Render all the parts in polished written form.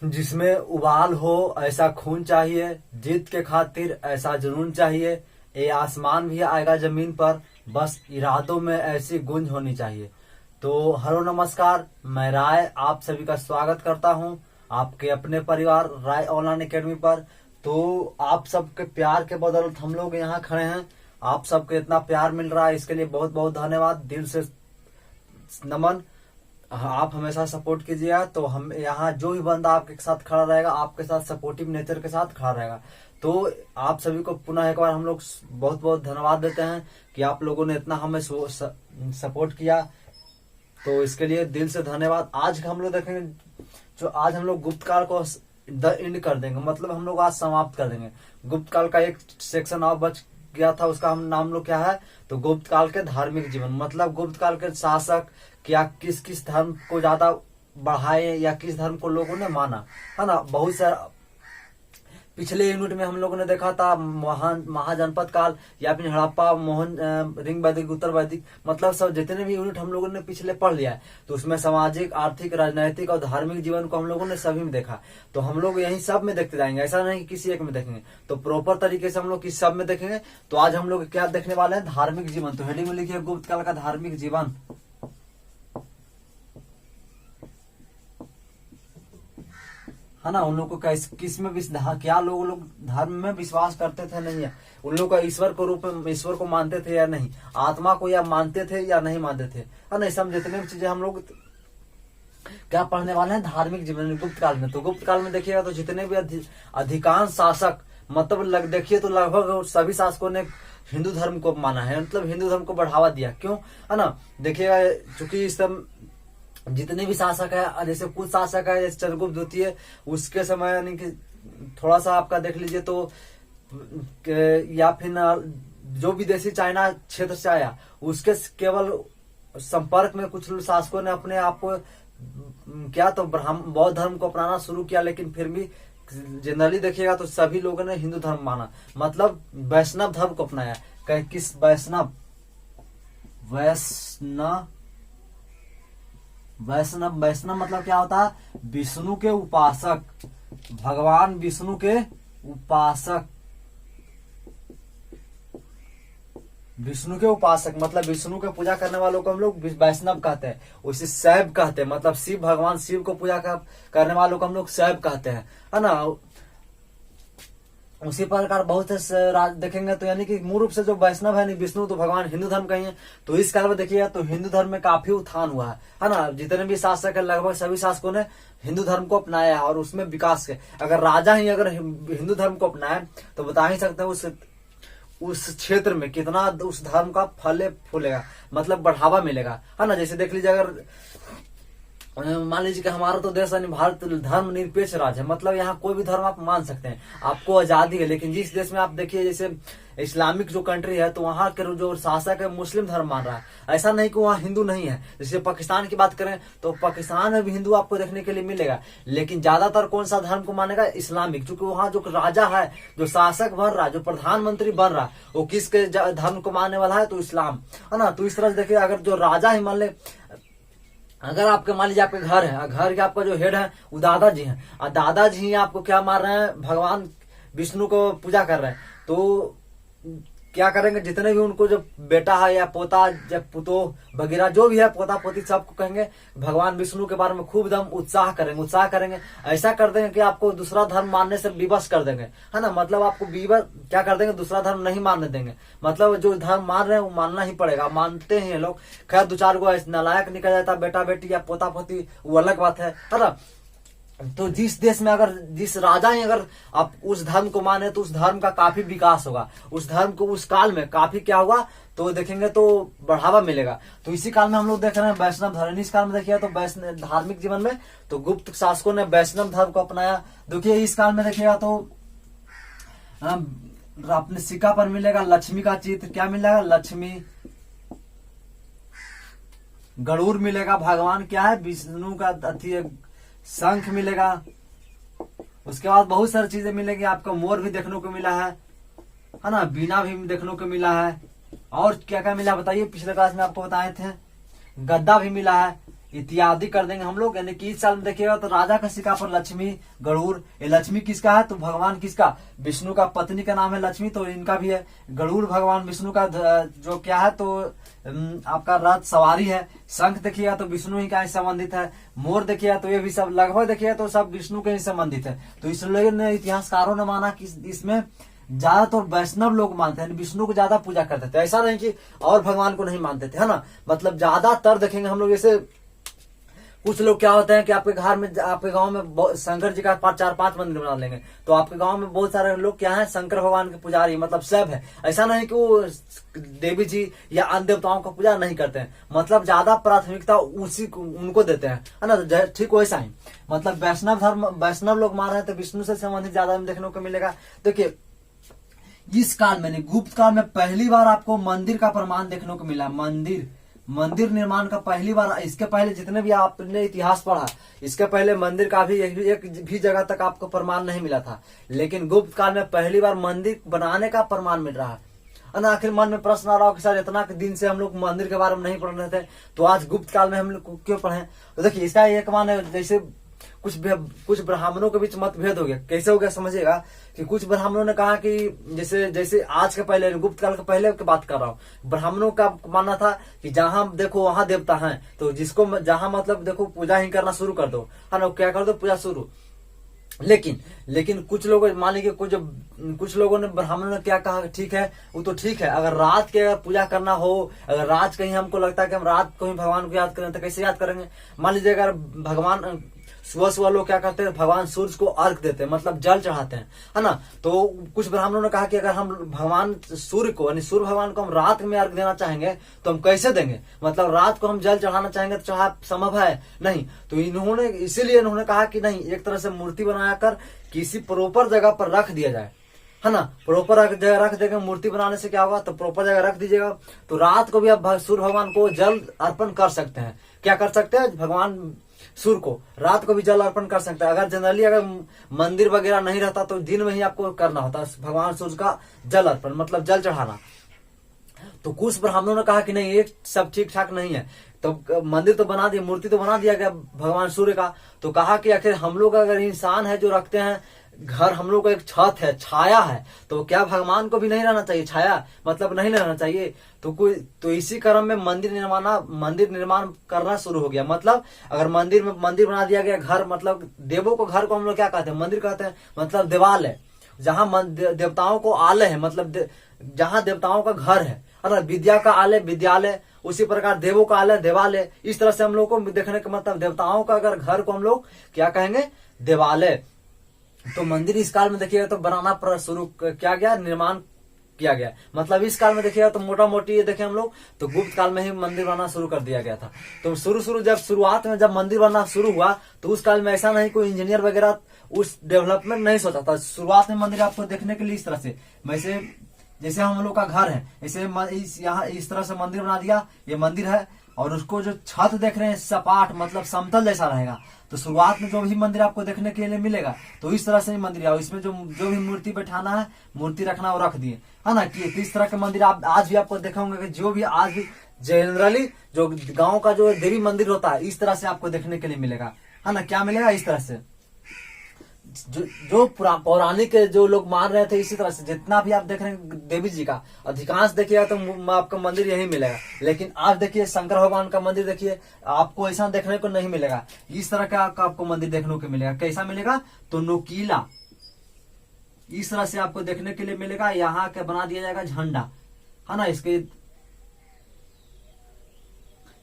जिसमें उबाल हो ऐसा खून चाहिए, जीत के खातिर ऐसा जुनून चाहिए, ये आसमान भी आएगा जमीन पर, बस इरादों में ऐसी गुंज होनी चाहिए। तो हेलो नमस्कार, मैं राय आप सभी का स्वागत करता हूं आपके अपने परिवार राय ऑनलाइन एकेडमी पर। तो आप सबके प्यार के बदौलत हम लोग यहाँ खड़े हैं। आप सबको इतना प्यार मिल रहा है, इसके लिए बहुत बहुत धन्यवाद, दिल से नमन। आप हमेशा सपोर्ट कीजिएगा तो हम यहाँ जो भी बंदा आपके साथ खड़ा रहेगा, आपके साथ सपोर्टिव नेचर के साथ खड़ा रहेगा। तो आप सभी को पुनः एक बार हम लोग बहुत बहुत धन्यवाद देते हैं कि आप लोगों ने इतना हमें सपोर्ट किया, तो इसके लिए दिल से धन्यवाद। आज हम लोग देखेंगे, जो आज हम लोग गुप्त काल को द एंड कर देंगे, मतलब हम लोग आज समाप्त कर देंगे। गुप्त काल का एक सेक्शन और बच गया था, उसका हम नाम लोग क्या है, तो गुप्त काल के धार्मिक जीवन। मतलब गुप्त काल के शासक क्या किस किस धर्म को ज्यादा बढ़ाए या किस धर्म को लोगों ने माना, है ना। बहुत सारा पिछले यूनिट में हम लोगों ने देखा था महाजनपद काल या फिर हड़प्पा, मोहन रिंग वैदिक, उत्तर वैदिक, मतलब सब जितने भी यूनिट हम लोगों ने पिछले पढ़ लिया है, तो उसमें सामाजिक, आर्थिक, राजनैतिक और धार्मिक जीवन को हम लोगों ने सभी में देखा। तो हम लोग यही सब में देखते जाएंगे, ऐसा नहीं कि किसी एक में देखेंगे। तो प्रॉपर तरीके से हम लोग किस सब में देखेंगे। तो आज हम लोग क्या देखने वाले हैं, धार्मिक जीवन। तो हेडिंग में लिखिए गुप्त काल का धार्मिक जीवन। है ना। उन लोग को किस में क्या लोग धर्म में विश्वास करते थे नहीं है, उन लोग का ईश्वर को रूप में ईश्वर को मानते थे या नहीं, आत्मा को या मानते थे या नहीं मानते थे, है ना। सब जितने भी चीजें हम लोग क्या पढ़ने वाले हैं धार्मिक जीवन गुप्त काल में। तो गुप्त काल में देखिएगा तो जितने भी अधिकांश शासक, मतलब देखिए तो लगभग सभी शासकों ने हिंदू धर्म को माना है, मतलब हिंदू धर्म को बढ़ावा दिया। क्यों, है ना। देखिएगा चूंकि इस सब जितने भी शासक है, जैसे कुछ शासक है जैसे चंद्रगुप्त द्वितीय, उसके समय यानी कि थोड़ा सा आपका देख लीजिए तो, या फिर जो विदेशी चाइना क्षेत्र से आया, उसके केवल संपर्क में कुछ शासकों ने अपने आप को क्या तो बौद्ध धर्म को अपनाना शुरू किया। लेकिन फिर भी जनरली देखिएगा तो सभी लोगों ने हिंदू धर्म माना, मतलब वैष्णव धर्म को अपनाया। किस वैष्णव वैष्णव मतलब क्या होता है, विष्णु के उपासक, भगवान विष्णु के उपासक। विष्णु के उपासक मतलब विष्णु के पूजा करने वालों को हम लोग वैष्णव कहते हैं। उसे शैव कहते हैं, मतलब शिव, भगवान शिव को पूजा करने वालों को हम लोग शैव कहते हैं, है ना। उसी प्रकार बहुत से देखेंगे तो यानी कि मूल रूप से जो वैष्णव है नहीं, विष्णु तो भगवान हिंदू धर्म का ही है। तो इस काल में देखिएगा तो हिंदू धर्म में काफी उत्थान हुआ है ना। जितने भी शासक है लगभग सभी शासकों ने हिंदू धर्म को अपनाया है और उसमें विकास है। अगर राजा ही अगर हिंदू धर्म को अपनाए तो बता ही सकते हैं उस क्षेत्र में कितना उस धर्म का फूलेगा, मतलब बढ़ावा मिलेगा, है ना। जैसे देख लीजिए, अगर मान लीजिए कि हमारा तो देश यानी भारत धर्म निरपेक्ष राज्य है, मतलब यहाँ कोई भी धर्म आप मान सकते हैं, आपको आजादी है। लेकिन जिस देश में आप देखिए जैसे इस्लामिक जो कंट्री है, तो वहाँ के जो शासक है मुस्लिम धर्म मान रहा है। ऐसा नहीं कि वहाँ हिंदू नहीं है। जैसे पाकिस्तान की बात करें तो पाकिस्तान में भी हिंदू आपको देखने के लिए मिलेगा, लेकिन ज्यादातर कौन सा धर्म को मानेगा, इस्लामिक। क्योंकि वहाँ जो राजा है, जो शासक बन रहा है, जो प्रधानमंत्री बन रहा है, वो किसके धर्म को मानने वाला है, तो इस्लाम, है ना। तो इस तरह से देखिए, अगर जो राजा ही मान ले, अगर आपके मान लीजिए आपके घर है, घर के आपका जो हेड है वो दादाजी हैं, और दादाजी ही आपको क्या मार रहे हैं, भगवान विष्णु को पूजा कर रहे हैं, तो क्या करेंगे, जितने भी उनको जो बेटा है या पोता या पुतो वगैरह जो भी है, पोता पोती, सबको कहेंगे भगवान विष्णु के बारे में खूब दम उत्साह करेंगे। ऐसा कर देंगे कि आपको दूसरा धर्म मानने से विवश कर देंगे, है ना। मतलब आपको विवश क्या कर देंगे, दूसरा धर्म नहीं मानने देंगे। मतलब जो धर्म मान रहे हैं वो मानना ही पड़ेगा, मानते हैं लोग। खैर दो चार गो नालायक निकल जाता बेटा बेटी या पोता पोती, वो अलग बात है ना। तो जिस देश में अगर जिस राजा ही अगर आप उस धर्म को माने तो उस धर्म का काफी विकास होगा, उस धर्म को उस काल में काफी क्या होगा, तो देखेंगे तो बढ़ावा मिलेगा। तो इसी काल में हम लोग देख रहे हैं वैष्णव धर्म। इस काल में देखिए तो वैष्णव धार्मिक जीवन में तो गुप्त शासकों ने वैष्णव धर्म को अपनाया। देखिए इस काल में देखिएगा तो अपने सिक्का पर मिलेगा लक्ष्मी का चित्र, क्या मिलेगा, लक्ष्मी। गरुड़ मिलेगा, भगवान क्या है, विष्णु का अति शंख मिलेगा। उसके बाद बहुत सारी चीजें मिलेगी आपको, मोर भी देखने को मिला है ना, बीना भी देखने को मिला है। और क्या क्या मिला बताइए, पिछले क्लास में आपको बताए थे, गद्दा भी मिला है। इत्यादि कर देंगे हम लोग। यानी कि इस साल में देखिएगा तो राजा का सिक्का पर लक्ष्मी गरुड़, ये लक्ष्मी किसका है तो भगवान किसका, विष्णु का पत्नी का नाम है लक्ष्मी, तो इनका भी है। गरुड़ भगवान विष्णु का जो क्या है तो आपका रथ सवारी है। शंख देखिएगा तो विष्णु ही का ही संबंधित है। मोर देखिएगा तो ये भी सब लगभग देखिएगा तो सब विष्णु के ही संबंधित है। तो इसलिए ने इतिहासकारों ने माना कि इसमें ज्यादातर वैष्णव लोग मानते हैं, विष्णु को ज्यादा पूजा करते थे। ऐसा नहीं कि और भगवान को नहीं मानते थे, है ना। मतलब ज्यादातर देखेंगे हम लोग, जैसे कुछ लोग क्या होते हैं कि आपके घर में, आपके गांव में शंकर जी का 4-5 मंदिर बना लेंगे, तो आपके गांव में बहुत सारे लोग क्या है शंकर भगवान के पुजारी, मतलब सब है। ऐसा नहीं कि वो देवी जी या अन्य देवताओं का पूजा नहीं करते हैं, मतलब ज्यादा प्राथमिकता उसी को उनको देते हैं, है ना। तो ठीक वैसा ही मतलब वैष्णव धर्म, वैष्णव लोग मान रहे हैं तो विष्णु से संबंधित ज्यादा देखने को मिलेगा। देखिए इस काल में, गुप्त काल में पहली बार आपको मंदिर का प्रमाण देखने को मिला। मंदिर निर्माण का पहली बार, इसके पहले जितने भी आपने इतिहास पढ़ा, इसके पहले मंदिर का भी एक भी जगह तक आपको प्रमाण नहीं मिला था। लेकिन गुप्त काल में पहली बार मंदिर बनाने का प्रमाण मिल रहा है ना। आखिर मन में प्रश्न आ रहा हो कि सर इतना दिन से हम लोग मंदिर के बारे में नहीं पढ़ रहे थे, तो आज गुप्त काल में हम लोग क्यों पढ़े। तो देखिए इसका एक मान है, जैसे कुछ ब्राह्मणों के बीच मतभेद हो गया। कैसे हो गया समझिएगा कि कुछ ब्राह्मणों ने कहा कि जैसे आज के पहले, गुप्त काल के पहले की बात कर रहा हूँ, ब्राह्मणों का मानना था कि जहां देखो वहां देवता हैं, तो जिसको जहां मतलब देखो पूजा ही करना शुरू कर दो, है ना, क्या कर दो पूजा शुरू। लेकिन कुछ लोग मान लीजिए कुछ लोगों ने, ब्राह्मणों ने क्या कहा, ठीक है वो तो ठीक है, अगर रात के अगर पूजा करना हो, अगर रात कहीं हमको लगता है कि हम रात को ही भगवान को याद करें, तो कैसे याद करेंगे। मान लीजिए अगर भगवान सुबह लोग क्या करते हैं, भगवान सूर्य को अर्घ देते हैं, मतलब जल चढ़ाते हैं, है ना। तो कुछ ब्राह्मणों ने कहा कि अगर हम भगवान सूर्य को, यानी सूर्य भगवान को हम रात में अर्घ देना चाहेंगे तो हम कैसे देंगे, मतलब रात को हम जल चढ़ाना चाहेंगे तो चढ़ा संभव है नहीं। तो इसीलिए इन्होंने कहा कि नहीं, एक तरह से मूर्ति बनाकर किसी प्रॉपर जगह पर रख दिया जाए, है ना। प्रॉपर जगह रख देगा, मूर्ति बनाने से क्या होगा, तो प्रॉपर जगह रख दीजिएगा, तो रात को भी आप सूर्य भगवान को जल अर्पण कर सकते हैं। क्या कर सकते हैं, भगवान सूर्य को रात को भी जल अर्पण कर सकता है। अगर जनरली अगर मंदिर वगैरह नहीं रहता तो दिन में ही आपको करना होता है भगवान सूर्य का जल अर्पण, मतलब जल चढ़ाना। तो कुछ ब्राह्मणों ने कहा कि नहीं, ये सब ठीक ठाक नहीं है। तो मंदिर तो बना दिया, मूर्ति तो बना दिया गया भगवान सूर्य का, तो कहा कि आखिर हम लोग अगर इंसान है जो रखते हैं घर, हम लोग को एक छत है, छाया है, तो क्या भगवान को भी नहीं रहना चाहिए छाया, मतलब नहीं रहना चाहिए। तो इसी क्रम में मंदिर निर्माण करना शुरू हो गया। मतलब अगर मंदिर बना दिया गया, घर मतलब देवों को, घर को हम लोग क्या कहते हैं, मंदिर कहते हैं, मतलब देवाल है, जहाँ देवताओं को आलय है, मतलब जहाँ देवताओं का घर है ना। विद्या का आलय विद्यालय, उसी प्रकार देवों का आलय देवालय। इस तरह से हम लोग को देखने का मतलब देवताओं का अगर घर को हम लोग क्या कहेंगे, देवालय। तो मंदिर इस काल में देखिएगा तो बनाना शुरू किया गया, निर्माण किया गया। मतलब इस काल में देखिएगा तो मोटा मोटी ये देखें हम लोग, तो गुप्त काल में ही मंदिर बनना शुरू कर दिया गया था। तो शुरुआत में जब मंदिर बनना शुरू हुआ, तो उस काल में ऐसा नहीं कोई इंजीनियर वगैरह उस डेवलपमेंट नहीं सोचा था। शुरुआत में मंदिर आपको देखने के लिए इस तरह से, वैसे जैसे हम लोग का घर है, ऐसे यहाँ इस तरह से मंदिर बना दिया, ये मंदिर है, और उसको जो छत देख रहे हैं सपाट, मतलब समतल जैसा रहेगा। तो शुरुआत में जो भी मंदिर आपको देखने के लिए मिलेगा तो इस तरह से ही मंदिर है। इसमें जो भी मूर्ति बैठाना है, मूर्ति रखना वो रख दिए, है ना। कि इस तरह के मंदिर आप आज भी आपको देखेंगे कि जो भी आज भी जनरली जो गांव का जो देवी मंदिर होता है, इस तरह से आपको देखने के लिए मिलेगा, है ना। क्या मिलेगा, इस तरह से जो पौराणिक जो लोग मान रहे थे, इसी तरह से जितना भी आप देख रहे हैं देवी जी का, अधिकांश देखिएगा तो आपका मंदिर यही मिलेगा। लेकिन आज देखिए शंकर भगवान का मंदिर देखिए, आपको ऐसा देखने को नहीं मिलेगा। इस तरह का आपको मंदिर देखने को मिलेगा। कैसा मिलेगा, तो नुकीला, इस तरह से आपको देखने के लिए मिलेगा। यहाँ क्या बना दिया जाएगा, झंडा, है ना। इसके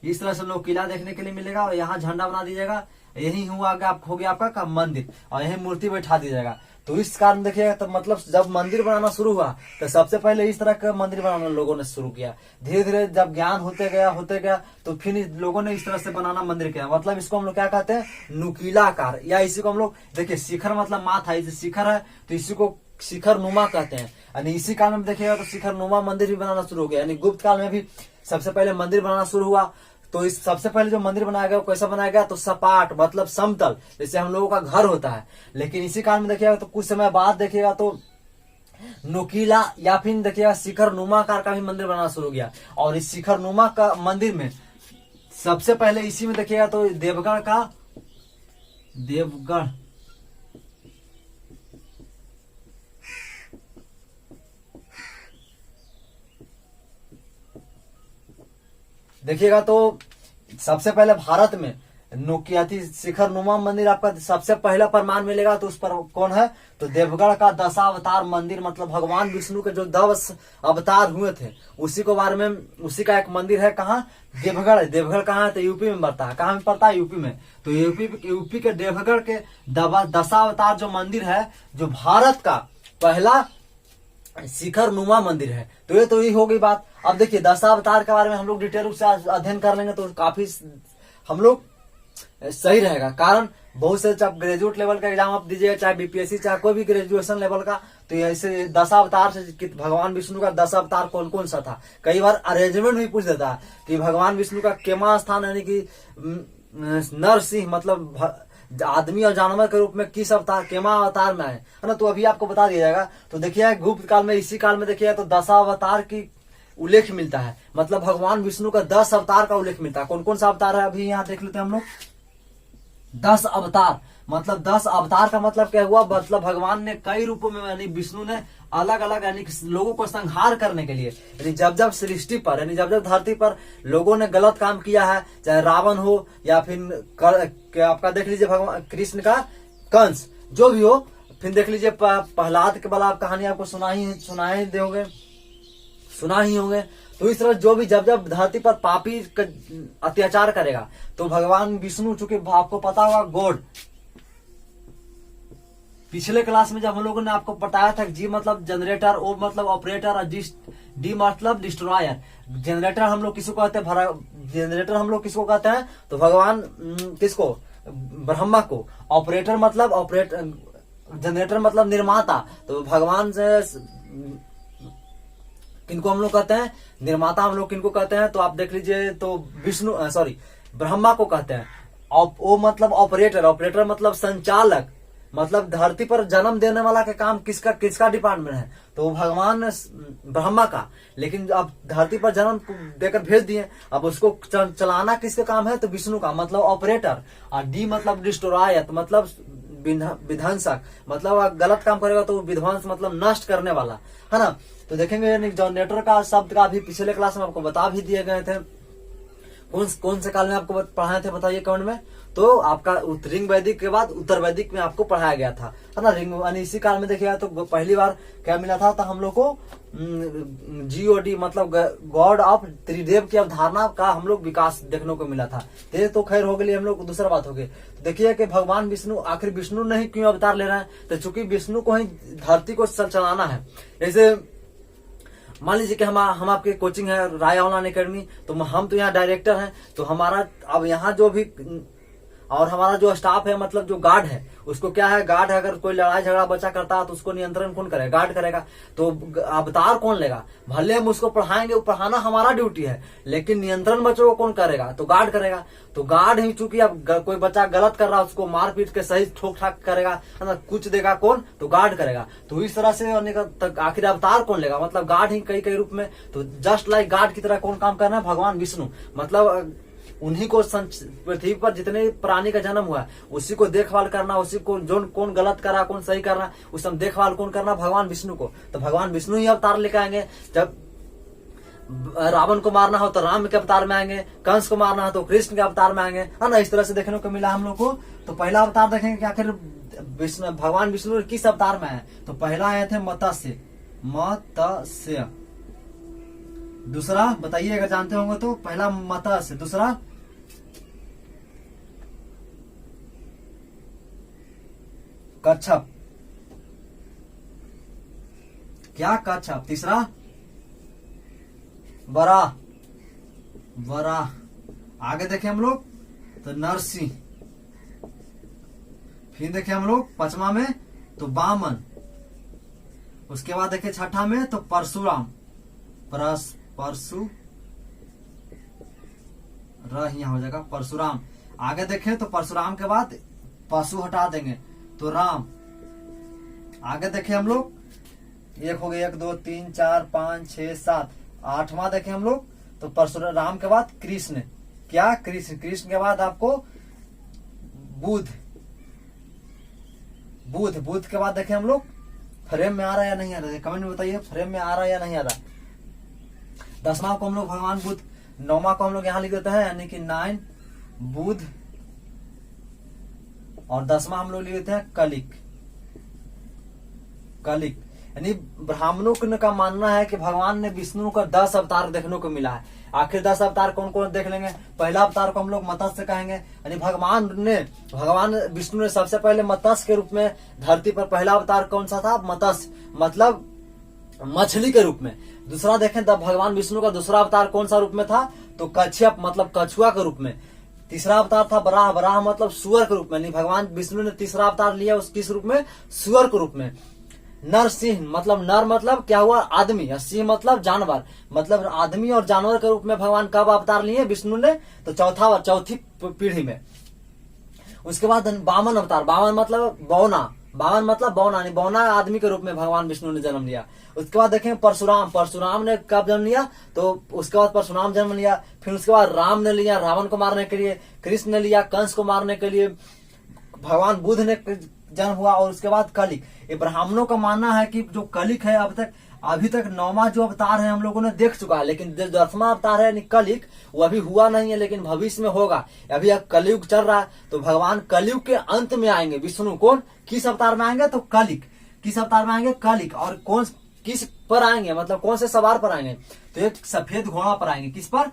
इस तरह से नुकीला देखने के लिए मिलेगा, और यहाँ झंडा बना दीजिएगा। यही हो गया आपका मंदिर, और यही मूर्ति बैठा दी जाएगा। तो इस कारण देखिएगा तो मतलब जब मंदिर बनाना शुरू हुआ, तो सबसे पहले इस तरह का मंदिर बनाना लोगों ने शुरू किया। धीरे धीरे जब ज्ञान होते गया तो फिर लोगों ने इस तरह से बनाना मंदिर किया। मतलब इसको हम लोग क्या कहते हैं, नुकीला आकार, या इसी को हम लोग देखिए शिखर, मतलब माथा, इसे शिखर है तो इसी को शिखर नुमा कहते हैं। यानी इसी काल में देखिएगा तो शिखर नुमा मंदिर भी बनाना शुरू हो गया। यानी गुप्त काल में भी सबसे पहले मंदिर बनाना शुरू हुआ। तो इस सबसे पहले जो मंदिर बनाया गया वो कैसा बनाया गया, तो सपाट, मतलब समतल, जैसे हम लोगों का घर होता है। लेकिन इसी काल में देखिएगा तो कुछ समय बाद देखिएगा तो नुकीला या फिर देखिएगा शिखर नुमा आकार का भी मंदिर बनाना शुरू किया। और इस शिखर नुमा का मंदिर में सबसे पहले इसी में देखिएगा तो देवगढ़ का, देवगढ़ देखिएगा तो सबसे पहले भारत में नोकियाती शिखर नुमा मंदिर आपका सबसे पहला प्रमाण मिलेगा। तो उस पर कौन है, तो देवगढ़ का दशावतार मंदिर, मतलब भगवान विष्णु के जो 10 अवतार हुए थे उसी के बारे में, उसी का एक मंदिर है। कहाँ, देवगढ़। देवगढ़ कहाँ है, तो यूपी में पड़ता है। कहाँ में पड़ता है, यूपी में। तो यूपी के देवगढ़ के दशावतार जो मंदिर है, जो भारत का पहला शिखर नुमा मंदिर है। तो ये हो गई बात। अब देखिए दशावतार के बारे में हम लोग डिटेल रूप से अध्ययन कर लेंगे तो काफी हम लोग सही रहेगा। कारण बहुत से चाहे ग्रेजुएट लेवल का एग्जाम आप दीजिएगा, चाहे बीपीएससी, चाहे कोई भी ग्रेजुएशन लेवल का, तो ऐसे दशावतार से भगवान विष्णु का दशावतार कौन कौन सा था, कई बार अरेंजमेंट भी पूछ देता है कि भगवान विष्णु का केमा स्थान, यानी कि नरसिंह मतलब आदमी और जानवर के रूप में किस अवतार, केमा अवतार में है ना। तो अभी आपको बता दिया जाएगा। तो देखिए गुप्त काल में, इसी काल में देखिए तो दशावतार की उल्लेख मिलता है, मतलब भगवान विष्णु का 10 अवतार का उल्लेख मिलता है। कौन कौन सा अवतार है अभी यहाँ देख लेते हैं हम लोग। 10 अवतार, मतलब 10 अवतार का मतलब क्या हुआ, मतलब भगवान ने कई रूपों में, यानी विष्णु ने अलग अलग यानी लोगों को संहार करने के लिए, यानी जब जब सृष्टि पर, यानी जब जब धरती पर लोगों ने गलत काम किया है, चाहे रावण हो या फिर आपका देख लीजिए भगवान कृष्ण का कंस, जो भी हो, फिर देख लीजिए प्रहलाद के बारे में कहानी आपको सुना ही होंगे। तो इस तरह जो भी जब जब धरती पर पापी अत्याचार करेगा तो भगवान विष्णु, चूंकि आपको पता होगा गॉड, पिछले क्लास में जब हम लोगों ने आपको बताया था जी मतलब जनरेटर, ओ मतलब ऑपरेटर और डी मतलब डिस्ट्रॉयर। जनरेटर हम लोग किसको कहते हैं, जनरेटर हम लोग किसको कहते हैं, तो भगवान किसको, ब्रह्मा को। ऑपरेटर मतलब जनरेटर मतलब निर्माता, तो भगवान से किनको हम लोग कहते हैं, निर्माता हम लोग किनको कहते हैं, तो आप देख लीजिए तो ब्रह्मा को कहते हैं। ओ मतलब ऑपरेटर, ऑपरेटर मतलब संचालक, मतलब धरती पर जन्म देने वाला का काम किसका डिपार्टमेंट है, तो भगवान ब्रह्मा का। लेकिन अब धरती पर जन्म देकर भेज दिए, अब उसको चलाना किसका काम है, तो विष्णु का, मतलब ऑपरेटर। और डी मतलब डिस्ट्रॉयर, मतलब विध्वंसक, मतलब गलत काम करेगा तो विध्वंस मतलब नष्ट करने वाला, है ना। तो देखेंगे जनरेटर का शब्द का भी पिछले क्लास में आपको बता भी दिए गए थे। कौन से काल में आपको पढ़ाए थे बताइए कमेंट में। तो आपका रिंग वैदिक के बाद उत्तर वैदिक में आपको पढ़ाया गया था, है ना। रिंग यानी इसी काल में देखिएगा तो पहली बार क्या मिला था, तो हम लोग को GOD मतलब गॉड ऑफ त्रिदेव की अवधारणा का हम लोग विकास देखने को मिला था। तो खैर हो गई, हम लोग दूसरा बात हो गई। तो देखिए कि भगवान विष्णु, आखिर विष्णु नहीं क्यों अवतार ले रहे हैं, तो चूंकि विष्णु को ही धरती को चलाना है। जैसे मान लीजिए कि हम आपके कोचिंग है राय ऑनलाइन अकेडमी, तो हम तो यहाँ डायरेक्टर हैं, तो हमारा अब यहाँ जो भी और हमारा जो स्टाफ है, मतलब जो गार्ड है, उसको क्या है, गार्ड है, अगर कोई लड़ाई झगड़ा बच्चा करता है तो उसको नियंत्रण कौन करेगा, गार्ड करेगा। तो अवतार कौन लेगा, भले हम उसको पढ़ाएंगे, वो पढ़ाना हमारा ड्यूटी है, लेकिन नियंत्रण बच्चों को कौन करेगा, तो गार्ड करेगा। तो गार्ड ही चूंकि अब कोई बच्चा गलत कर रहा है उसको मार पीट के सही ठोक ठाक करेगा, है ना, कुछ देगा कौन, तो गार्ड करेगा। तो इस तरह से आखिर अवतार कौन लेगा, मतलब गार्ड ही कई कई रूप में। तो जस्ट लाइक गार्ड की तरह कौन काम करना है, भगवान विष्णु, मतलब उन्हीं को पृथ्वी पर जितने प्राणी का जन्म हुआ उसी को देखभाल करना, उसी को जो कौन गलत कर रहा कौन सही कर रहा उस समय देखभाल कौन करना, भगवान विष्णु को। तो भगवान विष्णु ही अवतार लेकर आएंगे। जब रावण को मारना हो तो राम के अवतार में आएंगे, कंस को मारना हो तो कृष्ण के अवतार में आएंगे, है ना। इस तरह से देखने को मिला हम लोग को। तो पहला अवतार देखेंगे कि आखिर भगवान विष्णु किस अवतार में है, तो पहला आए थे मत्स्य। दूसरा बताइए अगर जानते होंगे तो, पहला मत्स्य, दूसरा कच्छप, क्या कच्छप, तीसरा वराह। आगे देखें हम लोग तो नरसिंह, फिर देखें हम लोग पांचवा में तो वामन, उसके बाद देखें छठा में तो परशुराम, परशु यहाँ हो जाएगा परशुराम। आगे देखें तो परशुराम के बाद पशु हटा देंगे तो राम। आगे देखें हम लोग, एक हो गया, 1 2 3 4 5 6 7, 8वां देखें हम लोग तो परशुराम के बाद कृष्ण, क्या? कृष्ण। कृष्ण के बाद आपको बुध। बुध। बुध के बाद देखें हम लोग फ्रेम में आ रहा है या नहीं आ रहा है, कमेंट में बताइए फ्रेम में आ रहा है या नहीं आ रहा। 10वां को हम लोग भगवान बुध, 9वां को हम लोग यहाँ लिख देते हैं यानी कि 9 बुध, और 10वां हम लोग लिख देते हैं कलिक। कलिक यानी ब्राह्मणों का मानना है कि भगवान ने विष्णु का 10 अवतार देखने को मिला है। आखिर 10 अवतार कौन कौन देख लेंगे। पहला अवतार को हम लोग मत्स्य कहेंगे, यानी भगवान विष्णु ने सबसे पहले मत्स्य के रूप में धरती पर, पहला अवतार कौन सा था? मत्स्य, मतलब मछली के रूप में। दूसरा देखें तब भगवान विष्णु का दूसरा अवतार कौन सा रूप में था? तो कच्छप, मतलब कछुआ के रूप में। तीसरा अवतार था बराह। बराह मतलब सुअर के रूप में। भगवान विष्णु ने तीसरा अवतार लिया उस किस रूप में? सुअर के रूप में। नरसिंह मतलब नर मतलब क्या हुआ? आदमी, और सिंह मतलब जानवर, मतलब आदमी और जानवर के रूप में भगवान कब अवतार लिए विष्णु ने? तो चौथी पीढ़ी में। उसके बाद वामन अवतार। वामन मतलब बौना। वामन मतलब बौना, यानी बौना आदमी के रूप में भगवान विष्णु ने जन्म लिया। उसके बाद देखें परशुराम। परशुराम ने कब जन्म लिया? तो उसके बाद परशुराम जन्म लिया। फिर उसके बाद राम ने लिया रावण को मारने के लिए। कृष्ण ने लिया कंस को मारने के लिए। भगवान बुद्ध ने जन्म हुआ। और उसके बाद कलिक। ये ब्राह्मणों का मानना है कि जो कलिक है अभी तक 9वां जो अवतार है हम लोगों ने देख चुका है, लेकिन जो 10वां अवतार है कलिक, वो अभी हुआ नहीं है, लेकिन भविष्य में होगा। अभी कलयुग चल रहा है, तो भगवान कलयुग के अंत में आएंगे। विष्णु कौन किस अवतार में आएंगे? तो कलिक। किस अवतार में आएंगे? कलिक। और कौन किस पर आएंगे, मतलब कौन से सवार पर आएंगे? तो एक सफेद घोड़ा पर आएंगे। किस पर?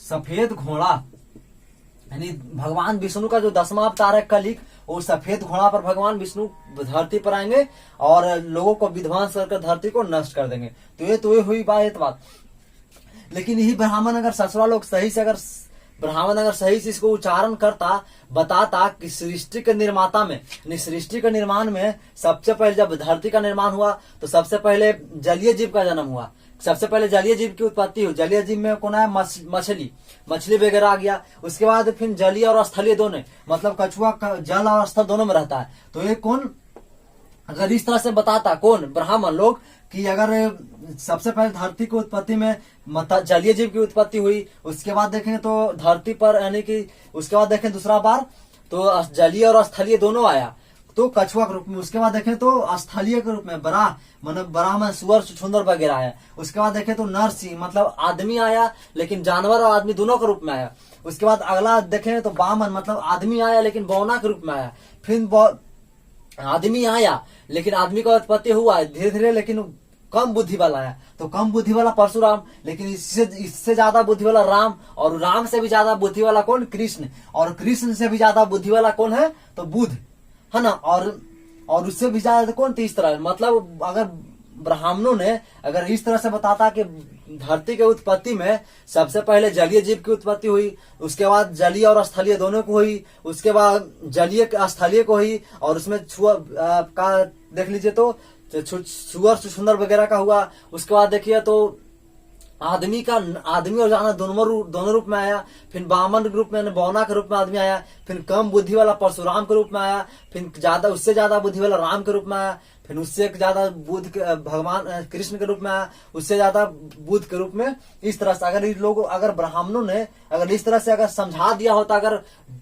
सफेद घोड़ा। यानी भगवान विष्णु का जो 10वां अवतार है कलिक, वो सफेद घोड़ा पर भगवान विष्णु धरती पर आएंगे और लोगों को विध्वंस करके धरती को नष्ट कर देंगे। तो ये हुई बात। लेकिन यही ब्राह्मण अगर ससुरा लोग सही से इसको उच्चारण करता, बताता कि सृष्टि के निर्माता में, सृष्टि के निर्माण में सबसे पहले जब धरती का निर्माण हुआ तो सबसे पहले जलीय जीव का जन्म हुआ। सबसे पहले जलीय जीव की उत्पत्ति हुई। जलीय जीव में कौन है? मछली वगैरह आ गया। उसके बाद फिर जलीय और स्थलीय दोनों, मतलब कछुआ जल और स्थल दोनों में रहता है। तो ये कौन अगर इस तरह से बताता, कौन? ब्राह्मण लोग, कि अगर सबसे पहले धरती की उत्पत्ति में जलीय जीव की उत्पत्ति हुई, उसके बाद देखेंगे तो धरती पर, यानी कि उसके बाद देखें दूसरा बार तो जलीय और स्थलीय दोनों आया, तो कछुआ के रूप में। उसके बाद देखें तो स्थलीय के रूप में बराह, मतलब बराह में सुअर छुछुंदर वगैरह आया। उसके बाद देखें तो नरसिंह मतलब आदमी आया, लेकिन जानवर और आदमी दोनों के रूप में आया। उसके बाद अगला देखें तो वामन मतलब आदमी आया लेकिन बौना के रूप में आया। फिर आदमी आया लेकिन आदमी का उत्पत्ति हुआ धीरे धीरे, लेकिन कम बुद्धि वाला आया, तो कम बुद्धि वाला परशुराम। लेकिन इससे ज्यादा बुद्धि वाला राम, और राम से भी ज्यादा बुद्धि वाला कौन? कृष्ण। और कृष्ण से भी ज्यादा बुद्धि वाला कौन है? तो बुध, है ना। और उससे भी ज्यादा कौन? तो इस तरह, मतलब अगर ब्राह्मणों ने अगर इस तरह से बताता कि धरती के उत्पत्ति में सबसे पहले जलीय जीव की उत्पत्ति हुई, उसके बाद जलीय और स्थलीय दोनों को हुई, उसके बाद जलीय स्थलीय को हुई, और उसमें का देख लीजिए तो सुअर छुछुंदर वगैरह का हुआ। उसके बाद देखिए तो आदमी और जानवर दोनों रूप में आया। फिर वामन रूप में, बौना के रूप में आदमी आया। फिर कम बुद्धि वाला परशुराम के रूप में आया। फिर उससे ज्यादा बुद्धि वाला राम के रूप में आया। फिर उससे ज्यादा बुद्ध भगवान कृष्ण के रूप में आया। उससे ज्यादा बुद्ध के रूप में। इस तरह से अगर ब्राह्मणों ने अगर इस तरह से अगर समझा दिया होता अगर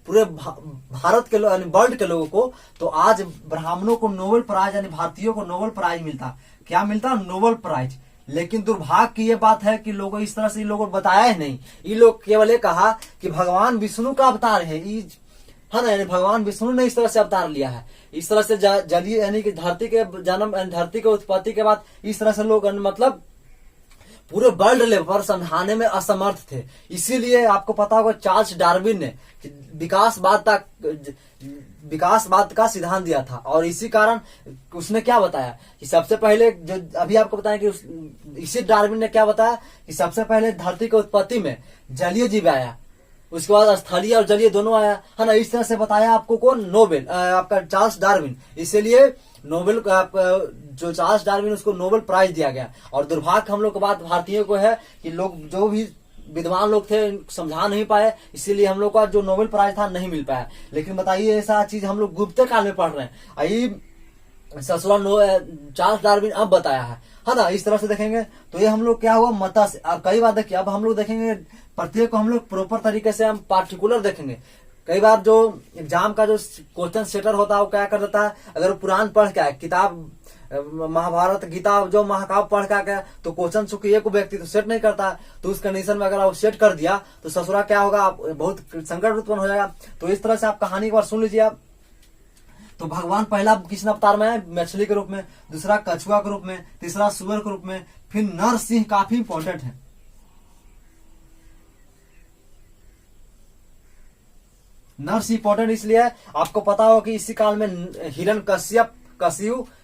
पूरे भारत के वर्ल्ड के लोगों को, तो आज ब्राह्मणों को नोबेल प्राइज, यानी भारतीयों को नोबेल प्राइज मिलता। क्या मिलता? Nobel prize. लेकिन दुर्भाग्य की ये बात है कि लोगों इस तरह से इन लोगों बताया ही नहीं। ये लोग केवल ये कहा कि भगवान विष्णु का अवतार है ना, यानी भगवान विष्णु ने इस तरह से अवतार लिया है। इस तरह से जलीय, यानी कि धरती के जन्म, धरती के उत्पत्ति के बाद इस तरह से लोग मतलब पूरे वर्ल्ड लेवल पर समझाने में असमर्थ थे। इसीलिए आपको पता होगा चार्ल्स डार्विन ने विकासवाद का सिद्धांत दिया था। और इसी कारण उसने क्या बताया कि सबसे पहले, जो अभी आपको बताया कि इसी डार्विन ने क्या बताया कि सबसे पहले धरती की उत्पत्ति में जलीय जीव आया, उसके बाद स्थलीय और जलीय दोनों आया, है ना। इस तरह से बताया आपको कौन? नोबेल, आपका चार्ल्स डार्विन। इसीलिए नोबेल जो चार्ल्स डार्विन, उसको नोबेल प्राइज दिया गया। और दुर्भाग्य हम लोग की बात भारतीयों को है कि लोग जो भी विद्वान लोग थे समझा नहीं पाए, इसीलिए हम लोग का जो नोबेल प्राइज था नहीं मिल पाया। लेकिन बताइए ऐसा चीज हम लोग गुप्त काल में पढ़ रहे हैं, ससुरा चार्ल्स डार्विन अब बताया है है ना, इस तरह से देखेंगे। तो ये हम लोग क्या हुआ मत्स्य। अब कई बार देखिए, अब हम लोग देखेंगे प्रत्येक को हम लोग प्रॉपर तरीके से हम पार्टिकुलर देखेंगे। कई बार जो एग्जाम का जो क्वेश्चन सेटर होता है वो क्या कर देता है, अगर वो पुराण पढ़ के आए, किताब महाभारत गीता जो महाकाव्य पढ़ के आ गया, तो क्वेश्चन चूंकि एक व्यक्ति तो सेट नहीं करता, तो उस कंडीशन में अगर आप सेट कर दिया तो ससुरा क्या होगा, आप बहुत संकट उत्पन्न हो जाएगा। तो इस तरह से आप कहानी एक बार सुन लीजिए आप। तो भगवान पहला किस अवतार में है, मछली के रूप में, दूसरा कछुआ के रूप में, तीसरा सुअर के रूप में, फिर नर सिंह काफी इंपॉर्टेंट है। नर इंपॉर्टेंट इसलिए है, आपको पता हो कि इसी काल में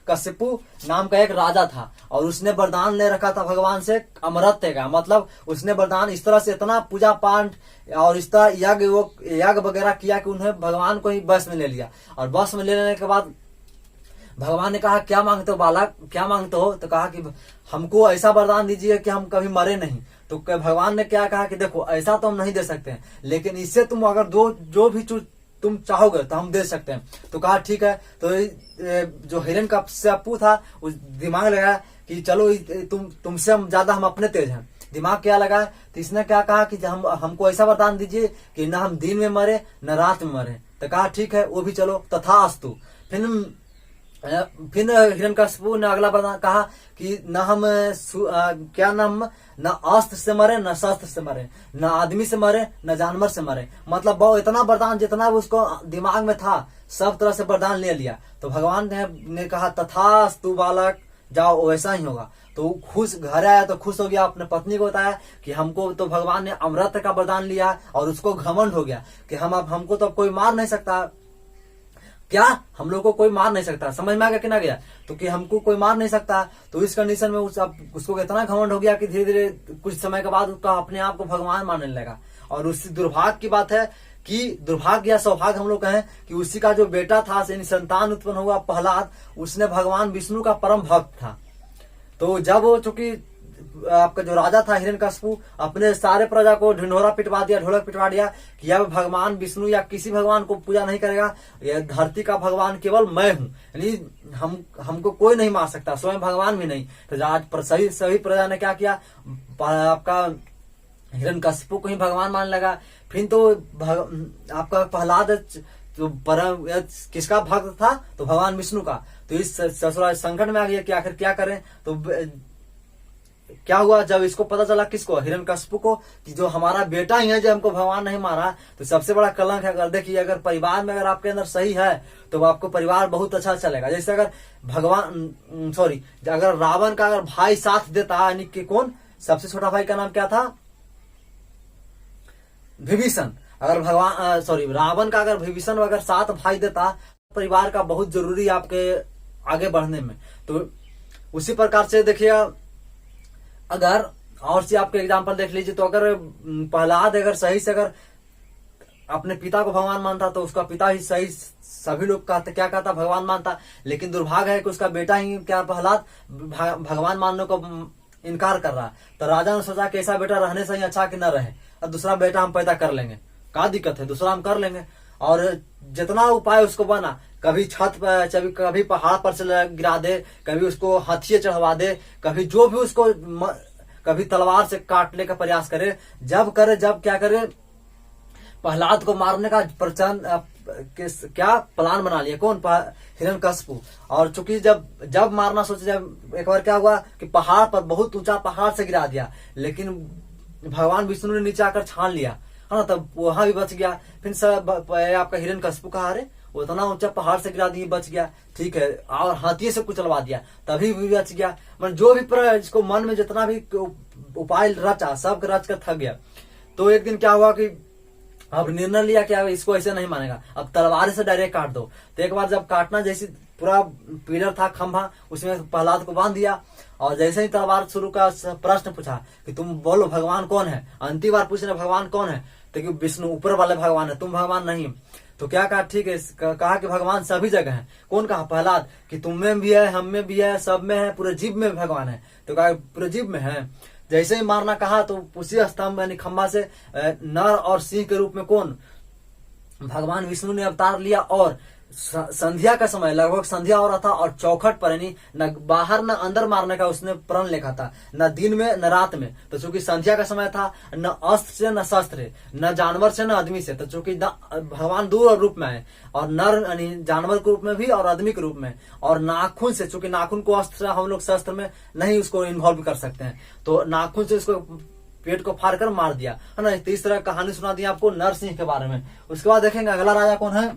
कश्यपु नाम का एक राजा था, और उसने वरदान ले रखा था भगवान से अमरत्व का। मतलब उसने वरदान इस तरह से इतना पूजा पाठ और इस तरह यज्ञ वगैरह किया कि उन्हें भगवान को ही बस में ले लिया। और बस में ले लेने के बाद भगवान ने कहा क्या मांगते हो बालक, क्या मांगते हो, तो कहा कि हमको ऐसा वरदान दीजिए कि हम कभी मरे नहीं। तो भगवान ने क्या कहा कि देखो ऐसा तो हम नहीं दे सकते हैं, लेकिन इससे तुम अगर जो भी तुम चाहोगे तो हम दे सकते हैं। तो कहा ठीक है। तो जो हिरण्यकश्यपु था उस दिमाग लगाया कि चलो तुमसे हम ज्यादा हम अपने तेज हैं, दिमाग क्या लगा। तो इसने क्या कहा कि हमको ऐसा वरदान दीजिए कि न हम दिन में मरे न रात में मरे। तो कहा ठीक है वो भी चलो, तथास्तु। फिर हिरण्यकश्यपु ने अगला वरदान कहा कि न हम न अस्त्र से मरे न शस्त्र से मरे, न आदमी से मरे न जानवर से मरे। मतलब बहुत इतना वरदान जितना भी उसको दिमाग में था सब तरह से वरदान ले लिया। तो भगवान ने कहा तथास्तु बालक, जाओ वैसा ही होगा। तो खुश घर आया तो खुश हो गया, अपने पत्नी को बताया कि हमको तो भगवान ने अमृत का वरदान लिया, और उसको घमंड हो गया कि हमको तो कोई मार नहीं सकता। क्या हम लोग को कोई मार नहीं सकता, समझ में आ गया कि ना गया। तो कि हमको कोई मार नहीं सकता। तो इस कंडीशन में उसको इतना घमंड हो गया कि धीरे धीरे कुछ समय के बाद उसका अपने आप को भगवान मानने लगा। और उसी दुर्भाग्य की बात है कि दुर्भाग्य या सौभाग्य हम लोग कहें कि उसी का जो बेटा था, संतान उत्पन्न हुआ प्रहलाद, उसने भगवान विष्णु का परम भक्त था। तो जब वो चूंकि आपका जो राजा था हिरण्यकश्यपु, अपने सारे प्रजा को ढिंढोरा पिटवा दिया, ढोलक पिटवा दिया कि अब भगवान विष्णु या किसी भगवान को पूजा नहीं करेगा, यह धरती का भगवान केवल मैं हूँ, यानी हमको कोई नहीं मार सकता, स्वयं भगवान भी नहीं। तो आज सभी प्रजा ने क्या किया, आपका हिरण्यकश्यपु को ही भगवान मान लगा। फिर तो आपका प्रहलाद तो परम किसका भक्त था, तो भगवान विष्णु का। तो इस ससुराल संकट में आ गया कि आखिर क्या करें। तो क्या हुआ, जब इसको पता चला, किसको, हिरण्यकश्यपु को, कि जो हमारा बेटा ही है जो हमको भगवान नहीं मारा, तो सबसे बड़ा कलंक है। अगर देखिए अगर परिवार में अगर आपके अंदर सही है तो आपको परिवार बहुत अच्छा चलेगा। जैसे अगर अगर रावण का अगर भाई साथ देता, यानी कि कौन, सबसे छोटा भाई का नाम क्या था, विभीषण। अगर रावण का अगर विभीषण अगर साथ भाई देता, परिवार का बहुत जरूरी आपके आगे बढ़ने में। तो उसी प्रकार से देखिए, अगर और से आपके एग्जाम्पल देख लीजिए, तो अगर प्रहलाद अगर सही से अगर अपने पिता को भगवान मानता तो उसका पिता ही सही सभी लोग क्या कहता, भगवान मानता। लेकिन दुर्भाग्य है कि उसका बेटा ही क्या प्रहलाद भगवान मानने को इनकार कर रहा। तो राजा ने सोचा कि ऐसा बेटा रहने से ही अच्छा कि न रहे, और दूसरा बेटा हम पैदा कर लेंगे, क्या दिक्कत है, दूसरा हम कर लेंगे। और जितना उपाय उसको बना, कभी छत पर, कभी पहाड़ पर से गिरा दे, कभी उसको हाथी चढ़वा दे, कभी जो भी उसको कभी तलवार से काटने का प्रयास करे, जब क्या करे, प्रहलाद को मारने का प्रचंड क्या प्लान बना लिया, कौन, हिरण्यकश्यपु। और चूंकि जब मारना सोचे, जब एक बार क्या हुआ कि पहाड़ पर, बहुत ऊंचा पहाड़ से गिरा दिया, लेकिन भगवान विष्णु ने नीचे आकर छान लिया, है ना, तब वहां भी बच गया। फिर सब आपका हिरण्यकश्यपु कहा, अरे वो इतना ऊंचा पहाड़ से गिरा दिया, बच गया, ठीक है, और हाथी से कुचलवा दिया, तभी भी बच गया। मतलब जो भी इसको मन में जितना भी उपाय रचा, सब रच कर थक गया। तो एक दिन क्या हुआ कि अब निर्णय लिया कि इसको ऐसे नहीं मानेगा, अब तलवार से डायरेक्ट काट दो। तो एक बार जब काटना, जैसी पूरा पिलर था खंभा, उसमें प्रहलाद को बांध दिया, और जैसे ही तलवार शुरू का प्रश्न पूछा कि तुम बोलो भगवान कौन है, अंतिम बार पूछने भगवान कौन है, तो विष्णु ऊपर वाले भगवान है, तुम भगवान नहीं। तो क्या कहा, ठीक है, कहा कि भगवान सभी जगह है। कौन कहा, प्रहलाद, कि तुम में भी है, हम में भी है, सब में है, पूरे जीव में भगवान है। तो कहा पूरे जीव में है। जैसे ही मारना कहा तो उसी स्तंभ यानी खंभा से नर और सिंह के रूप में कौन, भगवान विष्णु ने अवतार लिया, और संध्या का समय लगभग संध्या हो रहा था और चौखट पर यानी न बाहर न अंदर मारने का उसने प्रण लिखा था, न दिन में न रात में। तो चूंकि संध्या का समय था, न अस्त्र से न शस्त्र, न जानवर से न आदमी से। तो चूंकि भगवान दूर रूप में है और नर यानी जानवर के रूप में भी और आदमी के रूप में, और नाखून से, चूंकि नाखून को अस्त्र हम लोग शस्त्र में नहीं उसको इन्वॉल्व कर सकते हैं, तो नाखून से उसको पेट को फाड़ कर मार दिया, है ना। तो इस तरह कहानी सुना दी आपको नरसिंह के बारे में। उसके बाद देखेंगे अगला राजा कौन है,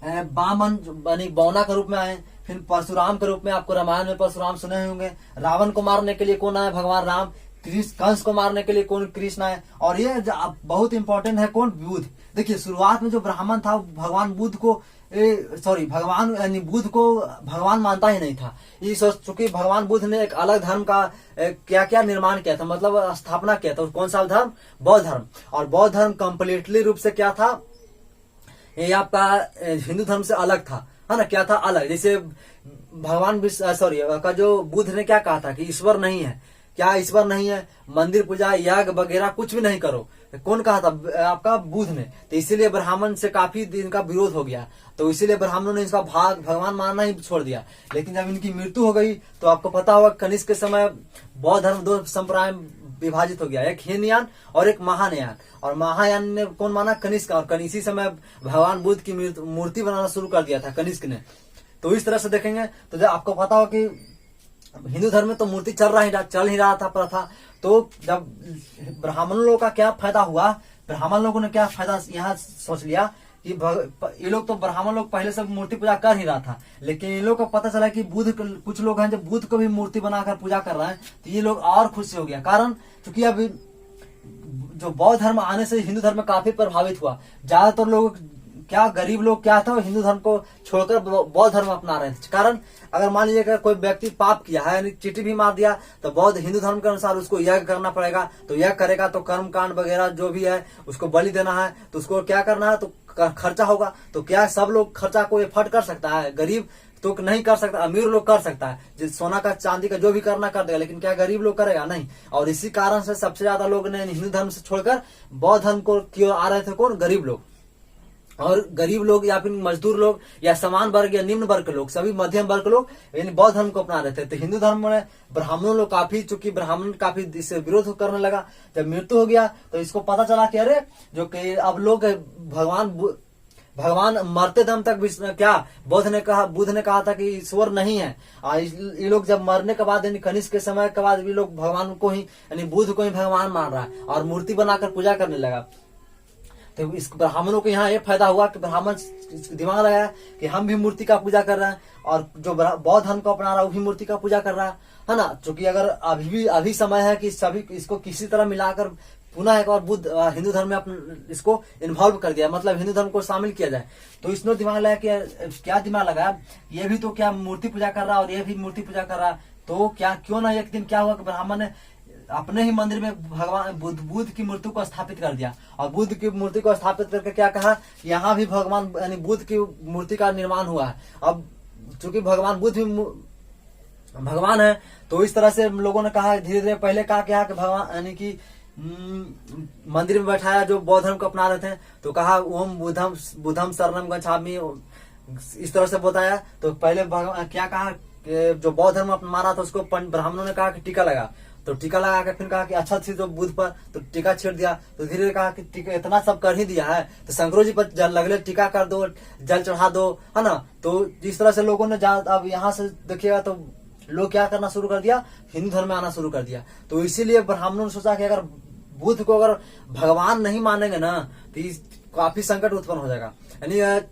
बामन यानी बौना के रूप में आए। फिर परशुराम के रूप में, आपको रामायण में परशुराम सुने होंगे। रावण को मारने के लिए कौन आए, भगवान राम। कंस को मारने के लिए कौन, कृष्ण आए। और ये बहुत इंपॉर्टेंट है कौन, बुद्ध। देखिए शुरुआत में जो ब्राह्मण था भगवान बुद्ध को भगवान यानी बुद्ध को भगवान मानता ही नहीं था। ये सोच चुकी भगवान बुद्ध ने एक अलग धर्म का क्या क्या निर्माण किया था, मतलब स्थापना किया था। कौन सा धर्म, बौद्ध धर्म। और बौद्ध धर्म कंप्लीटली रूप से क्या था, ये आपका हिंदू धर्म से अलग था, है ना। क्या था, अलग। जैसे भगवान का जो बुद्ध ने क्या कहा था कि ईश्वर नहीं है। क्या ईश्वर नहीं है, मंदिर पूजा यज्ञ वगैरह कुछ भी नहीं करो। कौन कहा था, आपका बुद्ध ने। तो इसीलिए ब्राह्मण से काफी दिन का विरोध हो गया, तो इसीलिए ब्राह्मणों ने इसका भगवान मानना ही छोड़ दिया। लेकिन जब इनकी मृत्यु हो गई तो आपको पता होगा कनिष्क के समय बौद्ध धर्म दो संप्रदाय विभाजित हो गया, एक हीनयान और एक महायान। और महायान ने कौन माना, कनिष्क। और इसी समय भगवान बुद्ध की मूर्ति बनाना शुरू कर दिया था कनिष्क ने। तो इस तरह से देखेंगे तो जब आपको पता हो कि हिंदू धर्म में तो मूर्ति चल ही रहा था प्रथा। तो जब ब्राह्मण लोगों का क्या फायदा हुआ, ब्राह्मण लोगों ने क्या फायदा यहाँ सोच लिया कि ये लोग तो ब्राह्मण लोग पहले सब मूर्ति पूजा कर ही रहा था, लेकिन इन लोग को पता चला कि बुद्ध, कुछ लोग हैं जो बुद्ध को भी मूर्ति बनाकर पूजा कर रहे हैं, तो ये लोग और खुश हो गया। कारण क्योंकि अभी जो बौद्ध धर्म आने से हिंदू धर्म काफी प्रभावित हुआ। ज्यादातर लोग क्या, गरीब लोग क्या था, हिंदू धर्म को छोड़कर बौद्ध धर्म अपना रहे थे। कारण अगर मान लीजिए कोई व्यक्ति पाप किया है यानी चीटी भी मार दिया, तो बौद्ध हिंदू धर्म के अनुसार उसको यज्ञ करना पड़ेगा। तो यज्ञ करेगा तो कर्म कांड वगैरह जो भी है उसको बलि देना है, तो उसको क्या करना है, तो खर्चा होगा। तो क्या सब लोग खर्चा को एफर्ट कर सकता है, गरीब तो नहीं कर सकता, अमीर लोग कर सकता है, जिस सोना का चांदी का जो भी करना कर देगा, लेकिन क्या गरीब लोग करेगा, नहीं। और इसी कारण से सबसे ज्यादा लोग ने हिंदू धर्म से छोड़कर बौद्ध धर्म को की ओर आ रहे थे, कौन, गरीब लोग। और गरीब लोग या फिर मजदूर लोग या समान वर्ग या निम्न वर्ग के लोग, सभी मध्यम वर्ग के लोग यानी बौद्ध धर्म को अपना रहे थे। तो हिंदू धर्म में ब्राह्मणों लोग काफी, चूंकि ब्राह्मण काफी इससे विरोध करने लगा। जब मृत्यु हो गया तो इसको पता चला कि अरे जो कि अब लोग भगवान मरते दम तक भी क्या, बुद्ध ने कहा था कि ईश्वर नहीं है। ये लोग जब मरने के बाद यानी कनिष्क के समय के बाद भी लोग भगवान को ही यानी बुद्ध को ही भगवान मान रहा है और मूर्ति बनाकर पूजा करने लगा। तो इस ब्राह्मणों को यहाँ ये फायदा हुआ कि ब्राह्मण दिमाग लगाया कि हम भी मूर्ति का पूजा कर रहे हैं, और जो बौद्ध धर्म को अपना रहा है वो भी मूर्ति का पूजा कर रहा है ना। क्योंकि अगर अभी समय है कि सभी इसको किसी तरह मिलाकर पुनः एक और बुद्ध हिंदू धर्म में इसको इन्वॉल्व कर दिया, मतलब हिंदू धर्म को शामिल किया जाए। तो इसने दिमाग लगाया कि क्या दिमाग लगाया, ये भी तो क्या मूर्ति पूजा कर रहा है और ये भी मूर्ति पूजा कर रहा है, तो क्या क्यों ना एक दिन क्या हुआ कि ब्राह्मण ने अपने ही मंदिर में भगवान बुद्ध की मूर्ति को स्थापित कर दिया। और बुद्ध की मूर्ति को स्थापित करके क्या कहा, यहाँ भी भगवान यानी बुद्ध की मूर्ति का निर्माण हुआ है। अब चूंकि भगवान बुद्ध भी भगवान है, तो इस तरह से लोगों ने कहा, धीरे धीरे पहले कहा कि भगवान यानी कि मंदिर में बैठाया जो बौद्ध धर्म को अपना रहे थे, तो कहा ओम बुद्धम शरणम गच्छामि, इस तरह से बताया। तो पहले भगवान क्या कहा, जो बौद्ध धर्म अपना रहा था उसको ब्राह्मणों ने कहा कि टीका लगा, तो टीका लगा के फिर कहा कि अच्छा थी जो बुद्ध पर, तो टीका छेड़ दिया। तो धीरे धीरे कहा कि टीका इतना सब कर ही दिया है, तो शंकरों जी पर जल लगले टीका कर दो, जल चढ़ा दो, है ना। तो जिस तरह से लोगों ने अब यहाँ से देखिएगा तो लोग क्या करना शुरू कर दिया, हिंदू धर्म में आना शुरू कर दिया। तो इसीलिए ब्राह्मणों ने सोचा कि अगर बुद्ध को अगर भगवान नहीं मानेंगे ना तो काफी संकट उत्पन्न हो जाएगा, यानी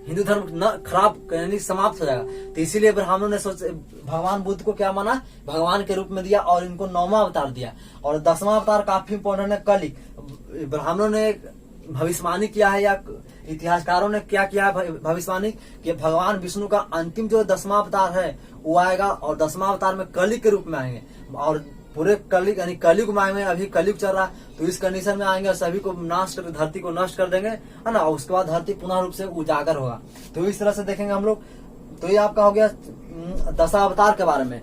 हिंदू धर्म न खराब यानी समाप्त हो जाएगा। तो इसीलिए ब्राह्मणों ने भगवान बुद्ध को क्या माना, भगवान के रूप में दिया और इनको 9वां अवतार दिया। और 10वां अवतार काफी इंपॉर्टेंट है, कलिक। ब्राह्मणों ने भविष्यवाणी किया है या इतिहासकारों ने क्या किया है भविष्यवाणी कि भगवान विष्णु का अंतिम जो 10वां अवतार है वो आएगा, और 10वां अवतार में कलिक के रूप में आएंगे, और पूरे कलिक यानी कलयुग में आएंगे। अभी कलयुग चल रहा है, तो इस कंडीशन में आएंगे और सभी को नाश कर, धरती को नष्ट कर देंगे, है ना। और उसके बाद धरती पुनः रूप से उजागर होगा। तो इस तरह से देखेंगे हम लोग। तो ये आपका हो गया 10वां अवतार के बारे में।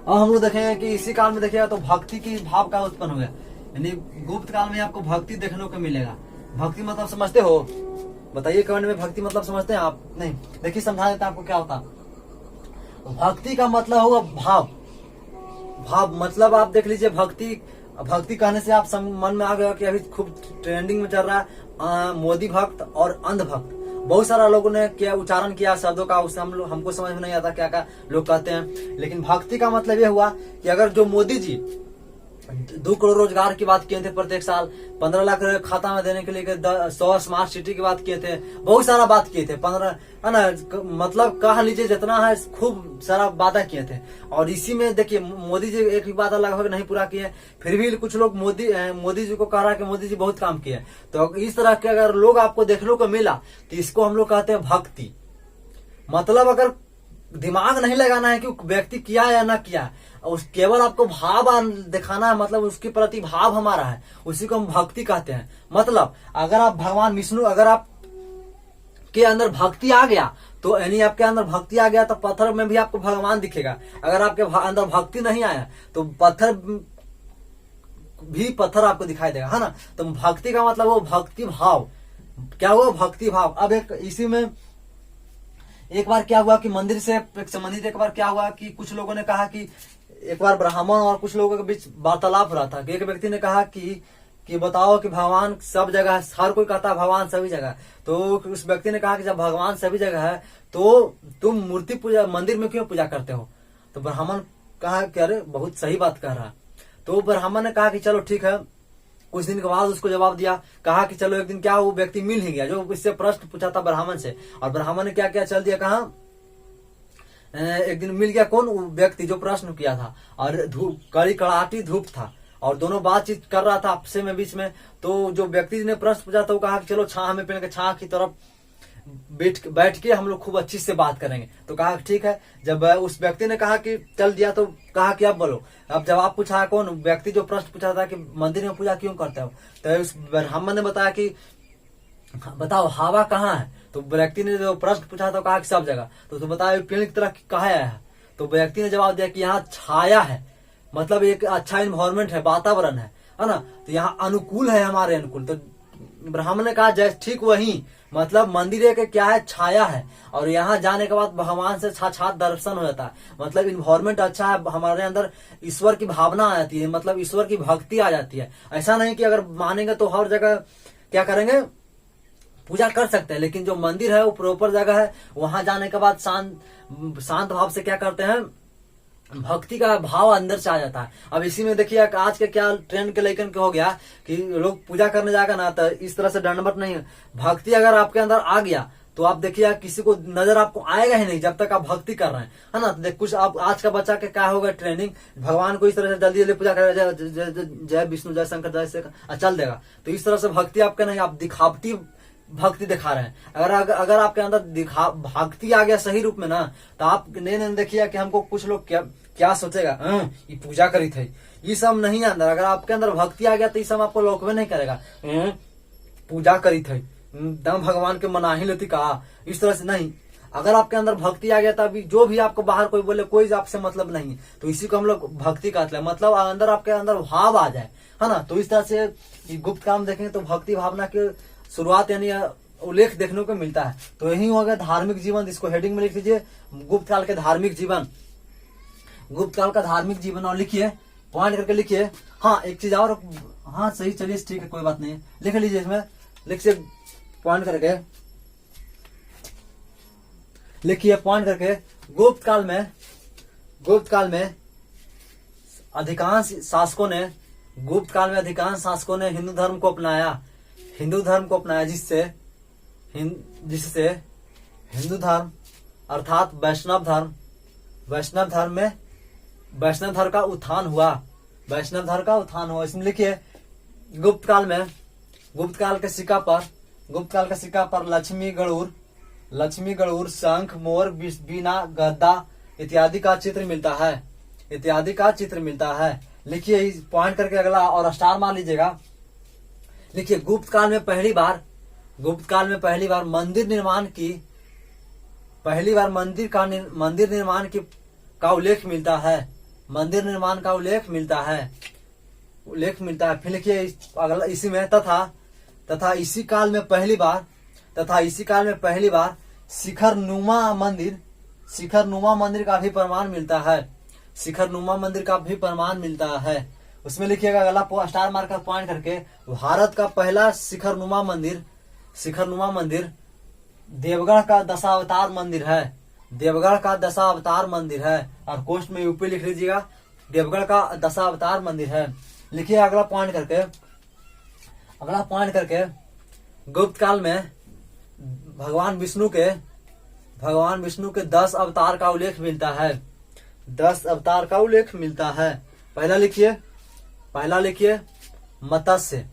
अब हम लोग देखेंगे कि इसी काल में देखिएगा तो भक्ति की भाव का उत्पन्न हो गया, यानी गुप्त काल में आपको भक्ति देखने को मिलेगा। भक्ति मतलब समझते हो, बताइए कमेंट में, भक्ति मतलब समझते हैं आप? नहीं, देखिए समझा देता आपको क्या होता। भक्ति का मतलब होगा भाव। भाव मतलब आप देख लीजिए, भक्ति भक्ति कहने से आप मन में आ गया कि अभी खूब ट्रेंडिंग में चल रहा है मोदी भक्त और अंध भक्त। बहुत सारा लोगों ने क्या उच्चारण किया शब्दों का, उससे हमको समझ में नहीं आता क्या क्या लोग कहते हैं। लेकिन भक्ति का मतलब ये हुआ कि अगर जो मोदी जी 2 करोड़ रोजगार की बात किए थे प्रत्येक साल, 15 लाख खाता में देने के लिए 100 स्मार्ट सिटी की बात किए थे, बहुत सारा बात किए थे, 15 है ना, मतलब कह लीजिए जितना है खूब सारा वादा किए थे। और इसी में देखिए मोदी जी एक भी वादा लगभग नहीं पूरा किए, फिर भी कुछ लोग मोदी जी को कह रहा है कि मोदी जी बहुत काम किए। तो इस तरह के अगर लोग आपको देखने को मिला तो इसको हम लोग कहते हैं भक्ति। मतलब अगर दिमाग नहीं लगाना है कि व्यक्ति किया या ना किया, उस केवल आपको भाव दिखाना है, मतलब उसके प्रति भाव हमारा है, उसी को हम भक्ति कहते हैं। मतलब अगर आप भगवान विष्णु, अगर आप के अंदर भक्ति आ गया तो यानी आपके अंदर भक्ति आ गया तो पत्थर में भी आपको भगवान दिखेगा। अगर आपके अंदर भक्ति नहीं आया तो पत्थर आपको दिखाई देगा, है ना। तो भक्ति का मतलब वो भक्ति भाव। क्या हुआ? भक्ति भाव। अब इसी में एक बार क्या हुआ कि मंदिर से संबंधित एक बार क्या हुआ कि कुछ लोगों ने कहा कि एक बार ब्राह्मण और कुछ लोगों के बीच वार्तालाप हो रहा था कि एक व्यक्ति ने कहा कि बताओ कि भगवान सब जगह है, हर कोई कहता है भगवान सभी जगह है। तो उस व्यक्ति ने कहा कि जब भगवान सभी जगह है तो तुम मूर्ति पूजा मंदिर में क्यों पूजा करते हो? तो ब्राह्मण कहा कि अरे बहुत सही बात कह रहा। तो ब्राह्मण ने कहा कि चलो ठीक है। कुछ दिन के बाद उसको जवाब दिया, कहा कि चलो एक दिन क्या वो व्यक्ति मिल ही गया जो इससे प्रश्न पूछा था ब्राह्मण से। और ब्राह्मण ने क्या क्या चल दिया, कहा एक दिन मिल गया कौन? वो व्यक्ति जो प्रश्न किया था, और धूप कड़ी कड़ाटी धूप था और दोनों बातचीत कर रहा था आपसे में बीच में। तो जो व्यक्ति ने प्रश्न पूछा था वो कहा कि चलो छां में पेड़ के छां की तरफ बैठ के हम लोग खूब अच्छी से बात करेंगे। तो कहा ठीक है। जब उस व्यक्ति ने कहा कि चल दिया तो कहा कि अब बोलो। अब जवाब पूछा कौन? व्यक्ति जो प्रश्न पूछा था कि मंदिर में पूजा क्यों करते हो? तो उस ब्राह्मण ने बताया कि बताओ हवा कहाँ है? तो व्यक्ति ने जो प्रश्न पूछा था कहा कि सब जगह। तो बताया पेड़ की तरह कहा आया है? तो व्यक्ति ने जवाब दिया कि यहाँ छाया है, मतलब एक अच्छा इन्वायरमेंट है, वातावरण है ना, तो यहाँ अनुकूल है, हमारे अनुकूल। तो ब्राह्मण ने कहा जैसे ठीक वही, मतलब मंदिर के क्या है? छाया है, और यहाँ जाने के बाद भगवान से साक्षात दर्शन हो जाता है। मतलब इन्वायरमेंट अच्छा है, हमारे अंदर ईश्वर की भावना आ जाती है, मतलब ईश्वर की भक्ति आ जाती है। ऐसा नहीं कि अगर मानेंगे तो हर जगह क्या करेंगे? पूजा कर सकते हैं, लेकिन जो मंदिर है वो प्रॉपर जगह है, वहां जाने के बाद शांत भाव से क्या करते हैं? भक्ति का भाव अंदर से आ जाता है। अब इसी में देखिए आज के क्या ट्रेंड के लेकर के हो गया कि लोग पूजा करने जाएगा ना तो इस तरह से दंडवत नहीं है। भक्ति अगर आपके अंदर आ गया तो आप देखिए किसी को नजर आपको आएगा ही नहीं जब तक आप भक्ति कर रहे हैं, है ना। देख कुछ आप आज का बच्चा के क्या होगा ट्रेनिंग, भगवान को इस तरह से जल्दी जल्दी पूजा करेगा, जय विष्णु जय शंकर जय से चल देगा। तो इस तरह से भक्ति आपका नहीं, आप दिखावटी भक्ति दिखा रहे हैं। अगर आपके अंदर भक्ति आ गया सही रूप में ना, तो आप नहीं देखिए कि हमको कुछ लोग क्या सोचेगा, ये पूजा करी थे, ये सब नहीं अंदर। अगर आपके अंदर भक्ति आ गया तो ये सब आपको लोकवे नहीं करेगा, पूजा करी थे दम भगवान के मना ही लेती कहा, इस तरह से नहीं। अगर आपके अंदर भक्ति आ गया तभी जो भी आपको बाहर कोई बोले कोई आपसे मतलब नहीं, तो इसी को हम लोग भक्ति कहते हैं। मतलब अंदर आपके अंदर भाव आ जाए, है ना। तो इस तरह से गुप्त काम देखेंगे तो भक्ति भावना के शुरुआत यानी उल्लेख देखने को मिलता है। तो यही हो गया धार्मिक जीवन, इसको हेडिंग में लिख दीजिए गुप्त काल के धार्मिक जीवन, गुप्त काल का धार्मिक जीवन। और लिखिए पॉइंट करके लिखिए। हाँ एक चीज और, हाँ सही चलिए ठीक है कोई बात नहीं, लिख लीजिए इसमें, लिखिए पॉइंट करके लिखिए पॉइंट करके। गुप्त काल में अधिकांश शासकों ने हिंदू धर्म को अपनाया, जिससे हिंदू धर्म अर्थात वैष्णव धर्म का उत्थान हुआ। इसमें लिखिए गुप्त काल के सिक्का पर लक्ष्मी गरुड़ शंख मोर बीना गद्दा इत्यादि का चित्र मिलता है। लिखिए पॉइंट करके अगला और स्टार मार लीजिएगा। लिखिए गुप्त काल में पहली बार मंदिर निर्माण का उल्लेख मिलता है। फिर लिखिए अगला इसी में तथा इसी काल में पहली तथा इसी काल में पहली बार शिखर नुमा मंदिर का भी प्रमाण मिलता है। शिखर नुमा मंदिर का भी प्रमाण मिलता है। उसमें लिखिएगा अगला स्टार मार्कर पॉइंट करके, भारत का पहला शिखर नुमा मंदिर देवगढ़ का दशावतार मंदिर है। देवगढ़ का दशावतार मंदिर है। और कोष्ट में यूपी लिख लीजिएगा, देवगढ़ का दशावतार मंदिर है। लिखिए अगला पॉइंट करके गुप्त काल में भगवान विष्णु के 10 अवतार का उल्लेख मिलता है। 10 अवतार का उल्लेख मिलता है। पहला लिखिए मत्स्य।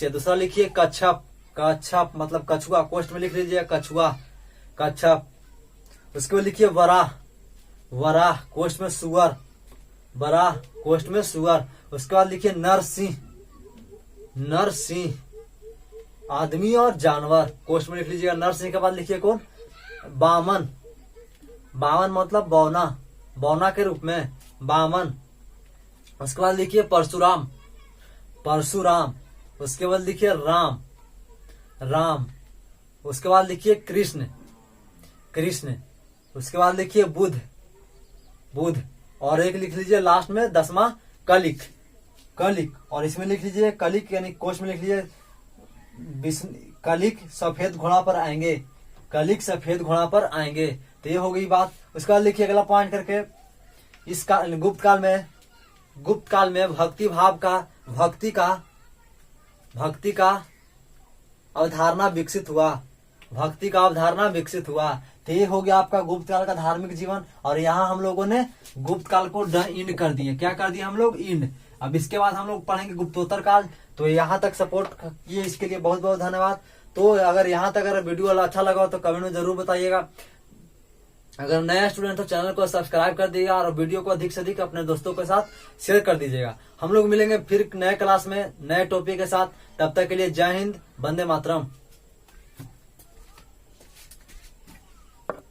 दूसरा लिखिए कच्छप मतलब कछुआ, कोष्ट में लिख लीजिए कच्छप। उसके बाद लिखिए वराह, कोष्ट में सुअर। उसके बाद लिखिए नरसिंह, आदमी और जानवर, कोष्ट में लिख लीजिएगा नरसिंह। के बाद लिखिए कौन, बामन मतलब बौना के रूप में बामन। उसके बाद लिखिए परशुराम। उसके बाद लिखिए राम। उसके बाद लिखिए कृष्ण। उसके बाद लिखिए बुध। और एक लिख लीजिए लास्ट में 10वां कलिक। और इसमें लिख लीजिए कलिक, यानी कोश में लिख लीजिए कलिक सफेद घोड़ा पर आएंगे। तो ये हो गई बात। उसके बाद लिखिए अगला पॉइंट करके, इस गुप्त काल में भक्ति का अवधारणा विकसित हुआ। तो ये हो गया आपका गुप्त काल का धार्मिक जीवन। और यहाँ हम लोगों ने गुप्त काल को इंड कर दिए। क्या कर दिए हम लोग, इंड। अब इसके बाद हम लोग पढ़ेंगे गुप्तोत्तर काल। तो यहाँ तक सपोर्ट किए इसके लिए बहुत बहुत धन्यवाद। तो अगर यहाँ तक अगर वीडियो अच्छा लगा तो कमेंट में जरूर बताइएगा। अगर नया स्टूडेंट तो चैनल को सब्सक्राइब कर दीजिएगा और वीडियो को अधिक से अधिक अपने दोस्तों के साथ शेयर कर दीजिएगा। हम लोग मिलेंगे फिर नए क्लास में नए टॉपिक के साथ। तब तक के लिए जय हिंद, वंदे मातरम।